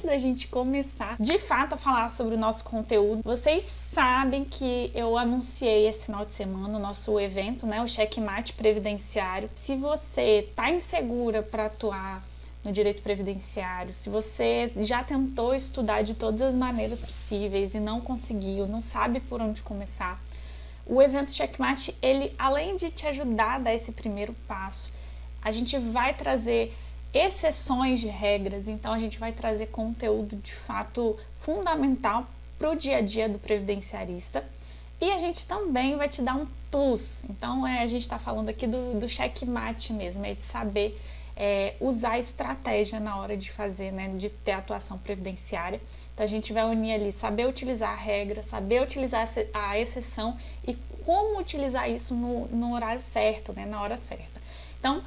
antes da gente começar de fato a falar sobre o nosso conteúdo, vocês sabem que eu anunciei esse final de semana o nosso evento, né, o Checkmate Previdenciário. Se você tá insegura para atuar no direito previdenciário, se você já tentou estudar de todas as maneiras possíveis e não conseguiu, não sabe por onde começar, o evento Checkmate, ele, além de te ajudar a dar esse primeiro passo, a gente vai trazer exceções de regras, então a gente vai trazer conteúdo de fato fundamental para o dia a dia do previdenciarista, e a gente também vai te dar um plus. Então a gente está falando aqui do checkmate mesmo, de saber usar estratégia na hora de fazer, né, de ter atuação previdenciária. Então a gente vai unir ali, saber utilizar a regra, saber utilizar a exceção e como utilizar isso no horário certo, né, na hora certa. Então,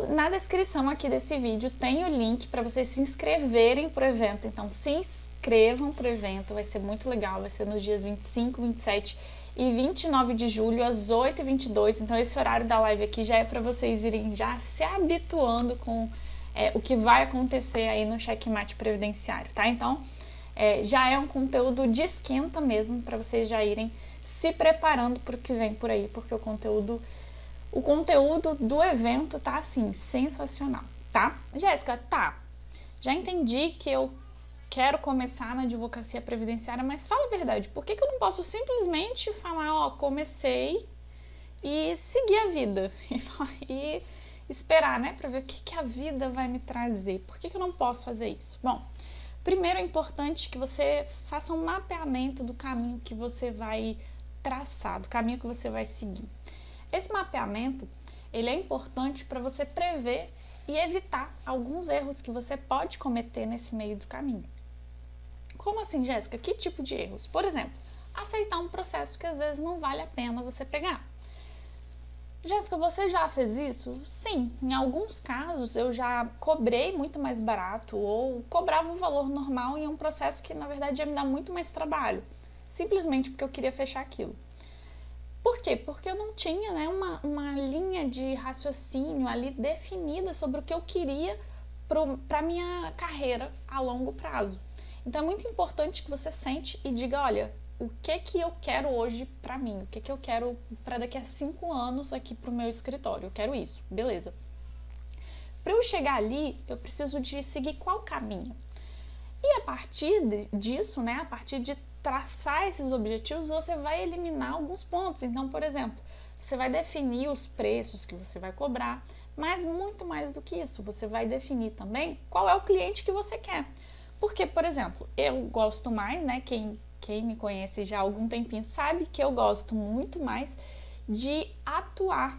na descrição aqui desse vídeo tem o link para vocês se inscreverem para o evento. Então, se inscrevam para o evento, vai ser muito legal, vai ser nos dias 25, 27 e 29 de julho, às 8h22. Então, esse horário da live aqui já é para vocês irem já se habituando com o que vai acontecer aí no Checkmate Previdenciário, tá? Então, já é um conteúdo de esquenta mesmo, para vocês já irem se preparando para o que vem por aí, porque o conteúdo do evento tá, assim, sensacional, tá? Jéssica, tá, já entendi que eu quero começar na advocacia previdenciária, mas fala a verdade, por que eu não posso simplesmente falar, ó, comecei e seguir a vida? E esperar, né, pra ver o que a vida vai me trazer. Por que eu não posso fazer isso? Bom, primeiro é importante que você faça um mapeamento do caminho que você vai traçar, do caminho que você vai seguir. Esse mapeamento, ele é importante para você prever e evitar alguns erros que você pode cometer nesse meio do caminho. Como assim, Jéssica? Que tipo de erros? Por exemplo, aceitar um processo que às vezes não vale a pena você pegar. Jéssica, você já fez isso? Sim, em alguns casos eu já cobrei muito mais barato ou cobrava o valor normal em um processo que na verdade ia me dar muito mais trabalho, simplesmente porque eu queria fechar aquilo. Por quê? Porque eu não tinha, né, uma linha de raciocínio ali definida sobre o que eu queria para a minha carreira a longo prazo. Então é muito importante que você sente e diga, olha, o que eu quero hoje para mim? O que eu quero para daqui a 5 anos aqui para o meu escritório? Eu quero isso, beleza. Para eu chegar ali, eu preciso de seguir qual caminho? E a partir disso, né, a partir de traçar esses objetivos, você vai eliminar alguns pontos. Então, por exemplo, você vai definir os preços que você vai cobrar, mas muito mais do que isso, você vai definir também qual é o cliente que você quer. Porque, por exemplo, eu gosto mais, né, quem me conhece já há algum tempinho sabe que eu gosto muito mais de atuar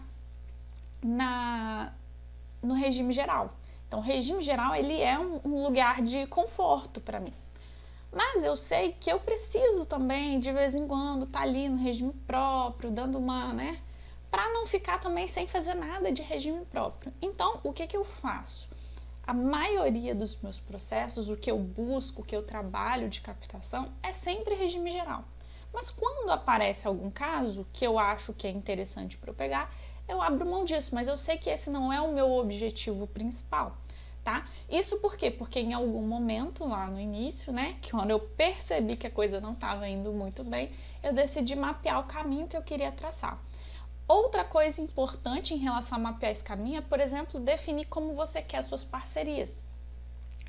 no regime geral. Então, o regime geral, ele é um lugar de conforto para mim. Mas eu sei que eu preciso também, de vez em quando, estar ali no regime próprio, dando uma, né, para não ficar também sem fazer nada de regime próprio. Então, o que eu faço? A maioria dos meus processos, o que eu busco, o que eu trabalho de captação, é sempre regime geral. Mas quando aparece algum caso que eu acho que é interessante para eu pegar, eu abro mão disso, mas eu sei que esse não é o meu objetivo principal. Tá? Isso por quê? Porque em algum momento lá no início, né, que quando eu percebi que a coisa não estava indo muito bem, eu decidi mapear o caminho que eu queria traçar. Outra coisa importante em relação a mapear esse caminho é, por exemplo, definir como você quer suas parcerias.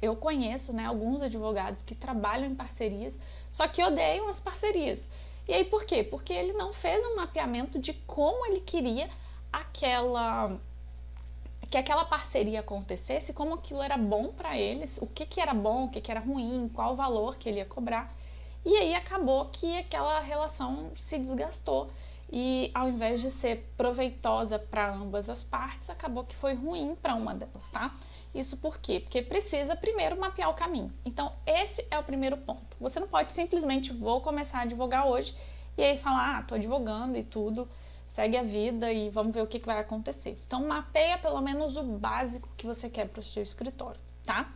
Eu conheço, né, alguns advogados que trabalham em parcerias, só que odeiam as parcerias. E aí por quê? Porque ele não fez um mapeamento de como ele queria que aquela parceria acontecesse, como aquilo era bom para eles, o que era bom, o que era ruim, qual o valor que ele ia cobrar. E aí acabou que aquela relação se desgastou e ao invés de ser proveitosa para ambas as partes, acabou que foi ruim para uma delas, tá? Isso por quê? Porque precisa primeiro mapear o caminho. Então esse é o primeiro ponto. Você não pode simplesmente vou começar a advogar hoje e aí falar, tô advogando e tudo, segue a vida e vamos ver o que vai acontecer. Então mapeia pelo menos o básico que você quer para o seu escritório, tá?